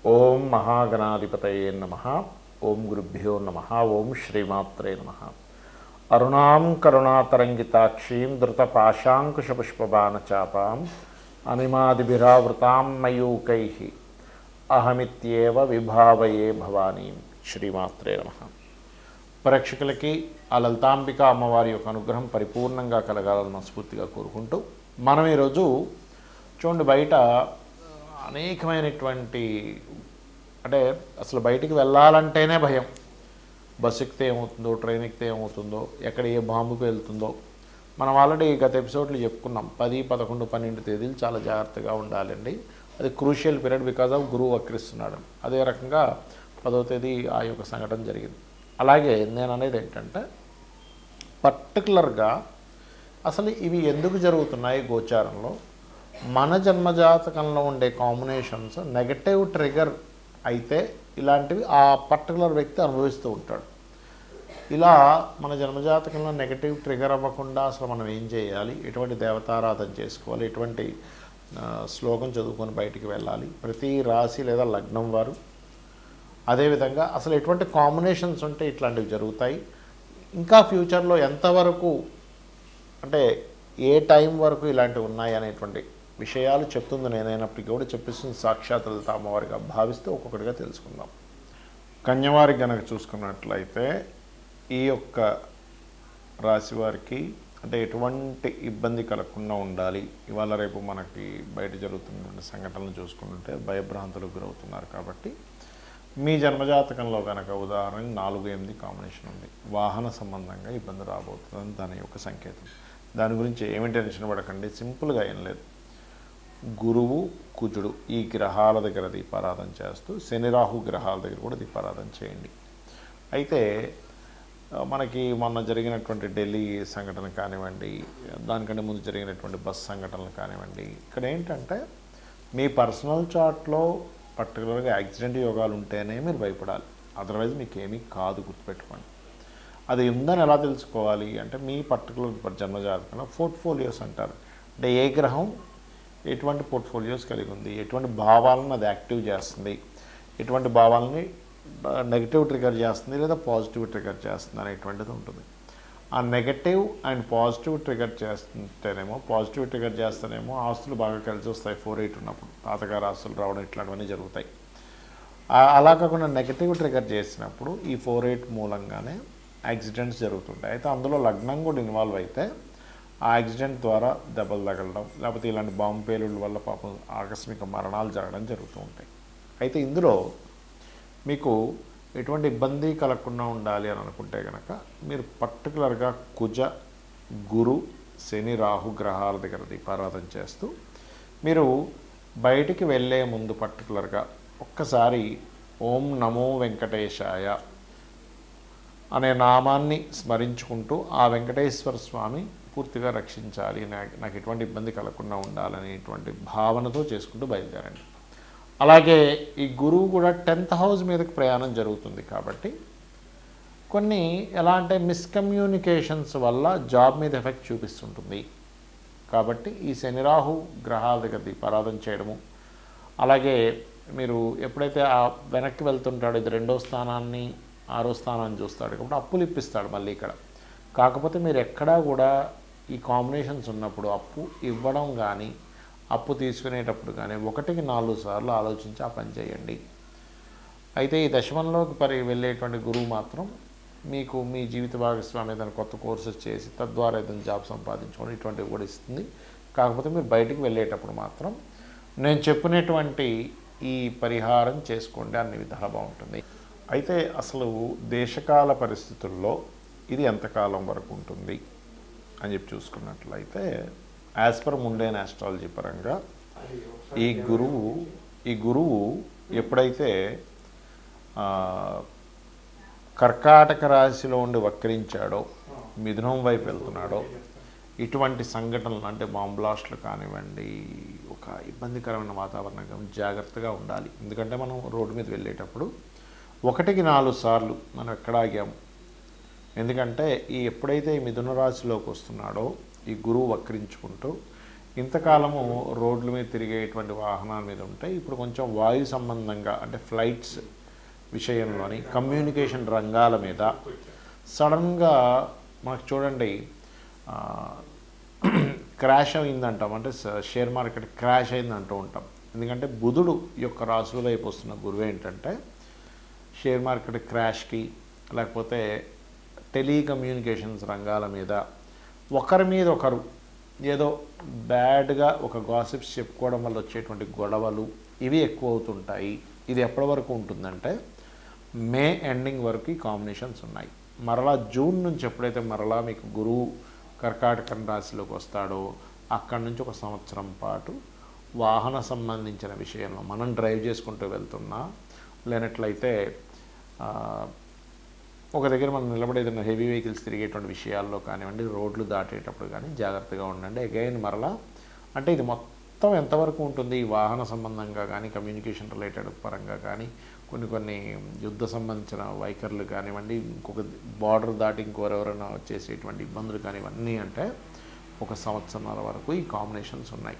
ఓం మహాగణాధిపతయే నమః. ఓం గురుభ్యో నమః. ఓం శ్రీమాత్రే నమః. అరుణాం కరుణాతరంగితాక్షీం ధృతపాశాంకుశపుష్పబాణచాపాం అనిమాదిభిరావృతాం మయూకైః అహమిత్యేవ విభావయే భవానీం. శ్రీమాత్రే నమః. ప్రేక్షకులకి ఆ లలితాంబిక అమ్మవారి యొక్క అనుగ్రహం పరిపూర్ణంగా కలగాలని మనస్ఫూర్తిగా కోరుకుంటూ మనం ఈరోజు చూడండి, బయట అనేకమైనటువంటి అంటే అసలు బయటికి వెళ్ళాలంటేనే భయం. బస్సు ఎక్కితే ఏమవుతుందో, ట్రైన్ ఎక్కితే ఏమవుతుందో, ఎక్కడ ఏ బాంబుకు వెళ్తుందో. మనం ఆల్రెడీ గత ఎపిసోడ్లు చెప్పుకున్నాం. 10, 11, 12 తేదీలు చాలా జాగ్రత్తగా ఉండాలండి. అది క్రూషియల్ పీరియడ్ బికాజ్ ఆఫ్ గురువు వక్రిస్తున్నాడు. అదే రకంగా 10వ తేదీ ఆ యొక్క సంఘటన జరిగింది. అలాగే నేను అనేది ఏంటంటే పర్టికులర్గా అసలు ఇవి ఎందుకు జరుగుతున్నాయి గోచారంలో, మన జన్మజాతకంలో ఉండే కాంబినేషన్స్ నెగటివ్ ట్రిగర్ అయితే ఇలాంటివి ఆ పర్టికులర్ వ్యక్తి అనుభవిస్తూ ఉంటాడు. ఇలా మన జన్మజాతకంలో నెగటివ్ ట్రిగర్ అవ్వకుండా అసలు మనం ఏం చేయాలి, ఎటువంటి దేవతారాధన చేసుకోవాలి, ఎటువంటి శ్లోకం చదువుకొని బయటికి వెళ్ళాలి ప్రతి రాశి లేదా లగ్నం వారు. అదేవిధంగా అసలు ఎటువంటి కాంబినేషన్స్ ఉంటే ఇట్లాంటివి జరుగుతాయి, ఇంకా ఫ్యూచర్లో ఎంతవరకు అంటే ఏ టైం వరకు ఇలాంటివి ఉన్నాయి అనేటువంటి విషయాలు చెప్తుంది నేనైనప్పటికీ కూడా చెప్పిస్తుంది సాక్షాత్ లలిత అమ్మవారిగా భావిస్తూ ఒక్కొక్కటిగా తెలుసుకుందాం. కన్యవారి కనుక చూసుకున్నట్లయితే ఈ యొక్క రాశి వారికి అంటే ఎటువంటి ఇబ్బంది కలగకుండా ఉండాలి. ఇవాళ రేపు మనకి బయట జరుగుతున్న సంఘటనలు చూసుకుంటుంటే భయభ్రాంతులకు గురవుతున్నారు. కాబట్టి మీ జన్మజాతకంలో కనుక ఉదాహరణ 4, 8 కాంబినేషన్ ఉంది, వాహన సంబంధంగా ఇబ్బంది రాబోతుందని దాని యొక్క సంకేతం. దాని గురించి ఏమి టెన్షన్ పడకండి, సింపుల్గా ఏం లేదు. గురువు, కుజుడు ఈ గ్రహాల దగ్గర దీపారాధన చేస్తూ శని రాహు గ్రహాల దగ్గర కూడా దీపారాధన చేయండి. అయితే మనకి మొన్న జరిగినటువంటి ఢిల్లీ సంఘటన కానివ్వండి, దానికంటే ముందు జరిగినటువంటి బస్ సంఘటనలు కానివ్వండి, ఇక్కడ ఏంటంటే మీ పర్సనల్ చార్ట్లో పర్టికులర్గా యాక్సిడెంట్ యోగాలు ఉంటేనే మీరు భయపడాలి. అదర్వైజ్ మీకు ఏమీ కాదు, గుర్తుపెట్టుకోండి. అది ఉందని ఎలా తెలుసుకోవాలి అంటే మీ పర్టికులర్ జన్మజాతకంలో పోర్ట్ఫోలియోస్ అంటారు. అంటే ఏ గ్రహం ఎటువంటి పోర్ట్ఫోలియోస్ కలిగి ఉంది, ఎటువంటి భావాలను అది యాక్టివ్ చేస్తుంది, ఎటువంటి భావాలని నెగిటివ్ ట్రిగర్ చేస్తుంది లేదా పాజిటివ్ ట్రిగర్ చేస్తుంది అనేటువంటిది ఉంటుంది. ఆ నెగటివ్ అండ్ పాజిటివ్ ట్రిగర్ చేస్తేనేమో ఆస్తులు బాగా కలిసి వస్తాయి. 4-8 ఉన్నప్పుడు తాతగారు ఆస్తులు రావడం ఇట్లాంటివన్నీ జరుగుతాయి. అలా కాకుండా నెగటివ్ ట్రిగర్ చేసినప్పుడు ఈ 4-8 మూలంగానే యాక్సిడెంట్స్ జరుగుతుంటాయి. అయితే అందులో లగ్నం కూడా ఇన్వాల్వ్ అయితే ఆ యాక్సిడెంట్ ద్వారా దెబ్బలు తగలడం, లేకపోతే ఇలాంటి బాంబు పేలుళ్ళ వల్ల పాపం ఆకస్మిక మరణాలు జరగడం జరుగుతూ ఉంటాయి. అయితే ఇందులో మీకు ఎటువంటి ఇబ్బంది కలగకుండా ఉండాలి అని అనుకుంటే కనుక మీరు పర్టికులర్గా కుజ, గురు, శని, రాహు గ్రహాల దగ్గర దీపారాధన చేస్తూ మీరు బయటికి వెళ్ళే ముందు పర్టికులర్గా ఒక్కసారి ఓం నమో వెంకటేశాయ అనే నామాన్ని స్మరించుకుంటూ ఆ వెంకటేశ్వర స్వామి పూర్తిగా రక్షించాలి, నాకు ఎటువంటి ఇబ్బంది కలగకుండా ఉండాలనేటువంటి భావనతో చేసుకుంటూ బయలుదేరండి. అలాగే ఈ గురువు కూడా 10th హౌస్ మీదకి ప్రయాణం జరుగుతుంది. కాబట్టి కొన్ని ఎలా అంటే మిస్కమ్యూనికేషన్స్ వల్ల జాబ్ మీద ఎఫెక్ట్ చూపిస్తుంటుంది. కాబట్టి ఈ శని రాహు గ్రహాల దగ్గర దీపారాధన చేయడము, అలాగే మీరు ఎప్పుడైతే ఆ వెనక్కి వెళ్తుంటాడో ఇది 2వ స్థానాన్ని 6వ స్థానాన్ని చూస్తాడు కాబట్టి అప్పులు ఇప్పిస్తాడు మళ్ళీ ఇక్కడ. కాకపోతే మీరు ఎక్కడా కూడా ఈ కాంబినేషన్స్ ఉన్నప్పుడు అప్పు ఇవ్వడం కానీ అప్పు తీసుకునేటప్పుడు కానీ 1కి 4 సార్లు ఆలోచించి ఆ పని చేయండి. అయితే ఈ దశమంలోకి వెళ్ళేటువంటి గురువు మాత్రం మీకు మీ జీవిత భాగస్వామి ఏదైనా కొత్త కోర్సెస్ చేసి తద్వారా ఏదైనా జాబ్ సంపాదించుకోవడం ఇటువంటివి కూడా ఇస్తుంది. కాకపోతే మీరు బయటికి వెళ్ళేటప్పుడు మాత్రం నేను చెప్పినటువంటి ఈ పరిహారం చేసుకోండి, అన్ని విధాలు బాగుంటుంది. అయితే అసలు దేశకాల పరిస్థితుల్లో ఇది ఎంతకాలం వరకు ఉంటుంది అని చెప్పి చూసుకున్నట్లయితే యాజ్ పర్ ముండేన్ ఆస్ట్రాలజీ పరంగా ఈ గురువు ఎప్పుడైతే కర్కాటక రాశిలో ఉండి వక్రించాడో, మిథునం వైపు వెళ్తున్నాడో, ఇటువంటి సంఘటనలు అంటే బాంబ్ బ్లాస్ట్లు కానివ్వండి, ఒక ఇబ్బందికరమైన వాతావరణం జాగ్రత్తగా ఉండాలి. ఎందుకంటే మనం రోడ్డు మీద వెళ్ళేటప్పుడు 1కి 4 సార్లు మనం ఎక్కడ ఆగాము. ఎందుకంటే ఎప్పుడైతే ఈ మిథున రాశిలోకి వస్తున్నాడో ఈ గురువు వక్రించుకుంటూ ఇంతకాలము రోడ్ల మీద తిరిగేటువంటి వాహనాల మీద ఉంటే ఇప్పుడు కొంచెం వాయు సంబంధంగా అంటే ఫ్లైట్స్ విషయంలోని కమ్యూనికేషన్ రంగాల మీద సడన్గా మనకు చూడండి క్రాష్ అయిందంటాం, అంటే షేర్ మార్కెట్ క్రాష్ అయిందంటూ ఉంటాం. ఎందుకంటే బుధుడు యొక్క రాశుల వైపు వస్తున్న గురువు ఏంటంటే షేర్ మార్కెట్ క్రాష్కి లేకపోతే టెలికమ్యూనికేషన్స్ రంగాల మీద ఒకరి మీద ఒకరు ఏదో బ్యాడ్గా ఒక గాసిప్స్ చెప్పుకోవడం వల్ల వచ్చేటువంటి గొడవలు ఇవి ఎక్కువ అవుతుంటాయి. ఇది ఎప్పటి వరకు ఉంటుందంటే మే ఎండింగ్ వరకు ఈ కాంబినేషన్స్ ఉన్నాయి. మరలా జూన్ నుంచి ఎప్పుడైతే మరలా మీకు గురువు కర్కాటకం రాశిలోకి వస్తాడో అక్కడి నుంచి ఒక సంవత్సరం పాటు వాహన సంబంధించిన విషయంలో మనం డ్రైవ్ చేసుకుంటూ వెళ్తున్నా, లేనట్లయితే ఒక దగ్గర మనం నిలబడి ఏదైనా హెవీ వెహికల్స్ తిరిగేటువంటి విషయాల్లో కానివ్వండి, రోడ్లు దాటేటప్పుడు కానీ జాగ్రత్తగా ఉండండి. అగైన్ మరలా అంటే ఇది మొత్తం ఎంతవరకు ఉంటుంది ఈ వాహన సంబంధంగా కానీ కమ్యూనికేషన్ రిలేటెడ్ పరంగా కానీ కొన్ని యుద్ధ సంబంధించిన వైఖరులు కానివ్వండి, ఇంకొక బార్డర్ దాటి ఇంకోరెవరైనా చేసేటువంటి ఇబ్బందులు కానీ ఇవన్నీ అంటే ఒక సంవత్సరాల వరకు ఈ కాంబినేషన్స్ ఉన్నాయి.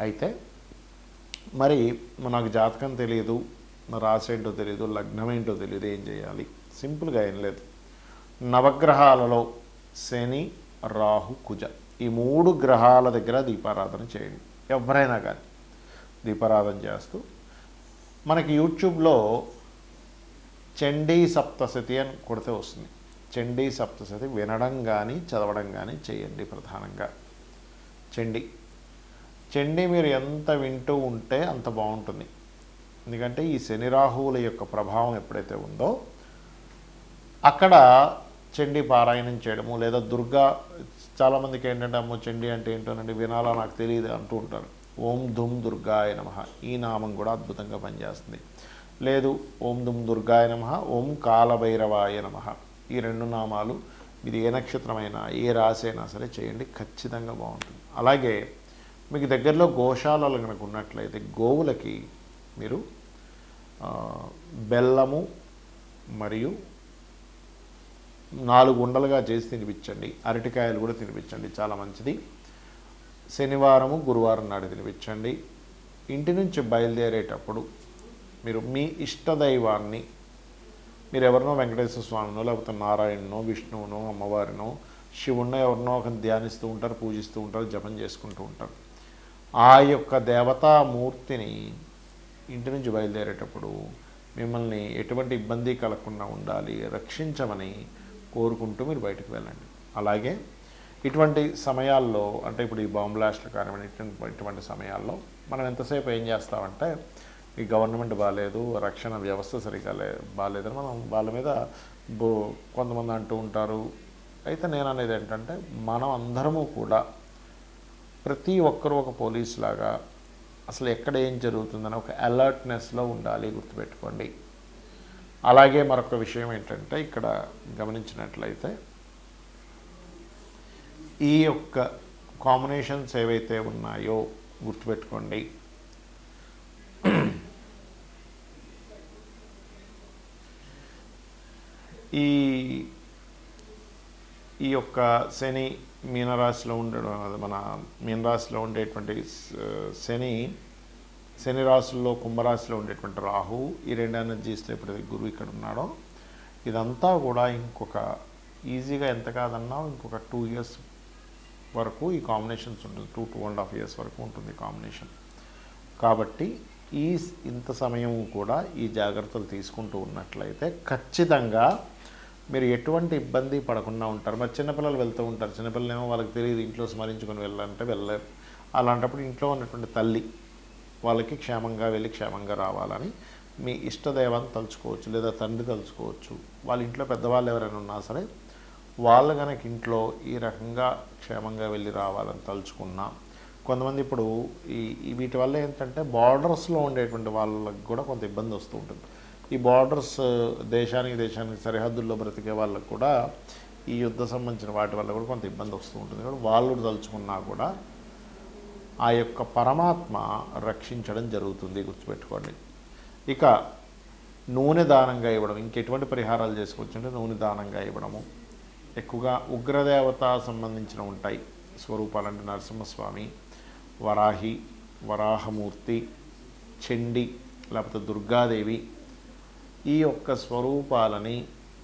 అయితే మరి నాకు జాతకం తెలియదు, నా రాశి ఏంటో తెలియదు, లగ్నం ఏంటో తెలియదు, ఏం చేయాలి? సింపుల్గా ఏం లేదు. నవగ్రహాలలో శని, రాహు, కుజ ఈ 3 గ్రహాల దగ్గర దీపారాధన చేయండి. ఎవరైనా కానీ దీపారాధన చేస్తూ మనకి యూట్యూబ్లో చండీ సప్తశతి అని కొడితే వస్తుంది. చండీ సప్తశతి వినడం కానీ చదవడం కానీ చేయండి. ప్రధానంగా చండీ మీరు ఎంత వింటూ ఉంటే అంత బాగుంటుంది. ఎందుకంటే ఈ శని రాహువుల యొక్క ప్రభావం ఎప్పుడైతే ఉందో అక్కడ చండీ పారాయణం చేయడము, లేదా దుర్గా చాలామందికి ఏంటంటే అమ్మో చండీ అంటే ఏంటోనండి వినాలా నాకు తెలియదు అంటూ ఉంటారు. ఓం ధుమ్ దుర్గాయ నమః ఈ నామం కూడా అద్భుతంగా పనిచేస్తుంది. లేదు ఓం ధుమ్ దుర్గాయ నమః, ఓం కాలభైరవాయ నమః ఈ 2 నామాలు ఇది ఏ నక్షత్రమైనా ఏ రాశి అయినా సరే చేయండి, ఖచ్చితంగా బాగుంటుంది. అలాగే మీకు దగ్గరలో గోశాలలు కనుక ఉన్నట్లయితే గోవులకి మీరు బెల్లము మరియు 4 ఉండలుగా చేసి తినిపించండి. అరటికాయలు కూడా తినిపించండి, చాలా మంచిది. శనివారము గురువారం నాడు తినిపించండి. ఇంటి నుంచి బయలుదేరేటప్పుడు మీరు మీ ఇష్టదైవాన్ని మీరు ఎవరినో వెంకటేశ్వర స్వామినో లేకపోతే నారాయణనో విష్ణువునో అమ్మవారినో శివుణ్ణో ఎవరినో ఒక ధ్యానిస్తూ ఉంటారు, పూజిస్తూ ఉంటారు, జపం చేసుకుంటూ ఉంటారు. ఆ యొక్క దేవతామూర్తిని ఇంటి నుంచి బయలుదేరేటప్పుడు మిమ్మల్ని ఎటువంటి ఇబ్బంది కలగకుండా ఉండాలి, రక్షించమని కోరుకుంటూ మీరు బయటకు వెళ్ళండి. అలాగే ఇటువంటి సమయాల్లో అంటే ఇప్పుడు ఈ బాంబ్ బ్లాస్ట్లు కానివ్వండి ఇటువంటి సమయాల్లో మనం ఎంతసేపు ఏం చేస్తామంటే ఈ గవర్నమెంట్ బాగాలేదు, రక్షణ వ్యవస్థ సరిగా బాగాలేదని మనం వాళ్ళ మీద కొంతమంది అంటూ ఉంటారు. అయితే నేను అనేది ఏంటంటే మనం అందరము కూడా ప్రతి ఒక్కరూ ఒక పోలీస్ లాగా అసలు ఎక్కడ ఏం జరుగుతుందని ఒక అలర్ట్నెస్లో ఉండాలి, గుర్తుపెట్టుకోండి. అలాగే మరొక విషయం ఏంటంటే ఇక్కడ గమనించినట్లయితే ఈ యొక్క కాంబినేషన్స్ ఏవైతే ఉన్నాయో గుర్తుపెట్టుకోండి. ఈ యొక్క శని మీనరాశిలో ఉండడం, మన మీనరాశిలో ఉండేటువంటి శని రాశుల్లో కుంభరాశిలో ఉండేటువంటి రాహు ఈ 2 ఎనర్జీస్లో ఎప్పుడైతే గురువు ఇక్కడ ఉన్నాడో ఇదంతా కూడా ఇంకొక ఈజీగా ఎంత కాదన్నా ఇంకొక 2 ఇయర్స్ వరకు ఈ కాంబినేషన్స్ ఉంటుంది. 2.5 ఇయర్స్ వరకు ఉంటుంది కాంబినేషన్. కాబట్టి ఇంత సమయం కూడా ఈ జాగ్రత్తలు తీసుకుంటూ ఉన్నట్లయితే ఖచ్చితంగా మీరు ఎటువంటి ఇబ్బంది పడకుండా ఉంటారు. మరి చిన్నపిల్లలు వెళ్తూ ఉంటారు, చిన్నపిల్లలు ఏమో వాళ్ళకి తెలియదు ఇంట్లో స్మరించుకొని వెళ్ళాలంటే వెళ్ళలేరు. అలాంటప్పుడు ఇంట్లో ఉన్నటువంటి తల్లి వాళ్ళకి క్షేమంగా వెళ్ళి క్షేమంగా రావాలని మీ ఇష్టదైవాన్ని తలుచుకోవచ్చు, లేదా తండ్రి తలుచుకోవచ్చు. వాళ్ళ ఇంట్లో పెద్దవాళ్ళు ఎవరైనా ఉన్నా సరే వాళ్ళు కనుక ఇంట్లో ఈ రకంగా క్షేమంగా వెళ్ళి రావాలని తలుచుకున్నా. కొంతమంది ఇప్పుడు వీటి వల్ల ఏంటంటే బార్డర్స్లో ఉండేటువంటి వాళ్ళకి కూడా కొంత ఇబ్బంది వస్తూ ఉంటుంది. ఈ బార్డర్స్ దేశానికి సరిహద్దుల్లో బ్రతికే వాళ్ళకు కూడా ఈ యుద్ధ సంబంధించిన వాటి వల్ల కూడా కొంత ఇబ్బంది వస్తూ ఉంటుంది. కాబట్టి వాళ్ళు తలుచుకున్నా కూడా ఆ యొక్క పరమాత్మ రక్షించడం జరుగుతుంది, గుర్తుపెట్టుకోండి. ఇక నూనె దానంగా ఇవ్వడం, ఇంకెటువంటి పరిహారాలు చేసుకోవచ్చు అంటే నూనె దానంగా ఇవ్వడము. ఎక్కువగా ఉగ్రదేవత సంబంధించిన ఉంటాయి స్వరూపాలంటే నరసింహస్వామి, వరాహి, వరాహమూర్తి, చండి లేకపోతే దుర్గాదేవి ఈ యొక్క స్వరూపాలని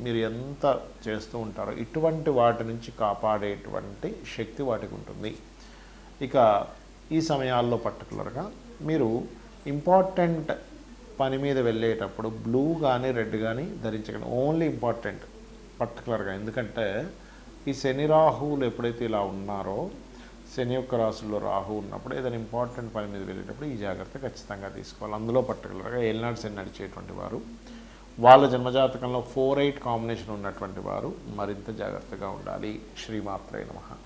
మీరు ఎంత చేస్తూ ఉంటారో ఇటువంటి వాటి నుంచి కాపాడేటువంటి శక్తి వాటికి ఉంటుంది. ఇక ఈ సమయాల్లో పర్టికులర్గా మీరు ఇంపార్టెంట్ పని మీద వెళ్ళేటప్పుడు బ్లూ కానీ రెడ్ కానీ ధరించకండి. ఓన్లీ ఇంపార్టెంట్ పర్టికులర్గా, ఎందుకంటే ఈ శని రాహువులు ఎప్పుడైతే ఇలా ఉన్నారో, శని యొక్క రాశుల్లో రాహు ఉన్నప్పుడు ఏదైనా ఇంపార్టెంట్ పని మీద వెళ్ళేటప్పుడు ఈ జాగ్రత్త ఖచ్చితంగా తీసుకోవాలి. అందులో పర్టికులర్గా ఏలినాడు శని నడిచేటువంటి వారు, వాళ్ళ జన్మజాతకంలో 4-8 కాంబినేషన్ ఉన్నటువంటి వారు మరింత జాగ్రత్తగా ఉండాలి. శ్రీమాత్రే నమః.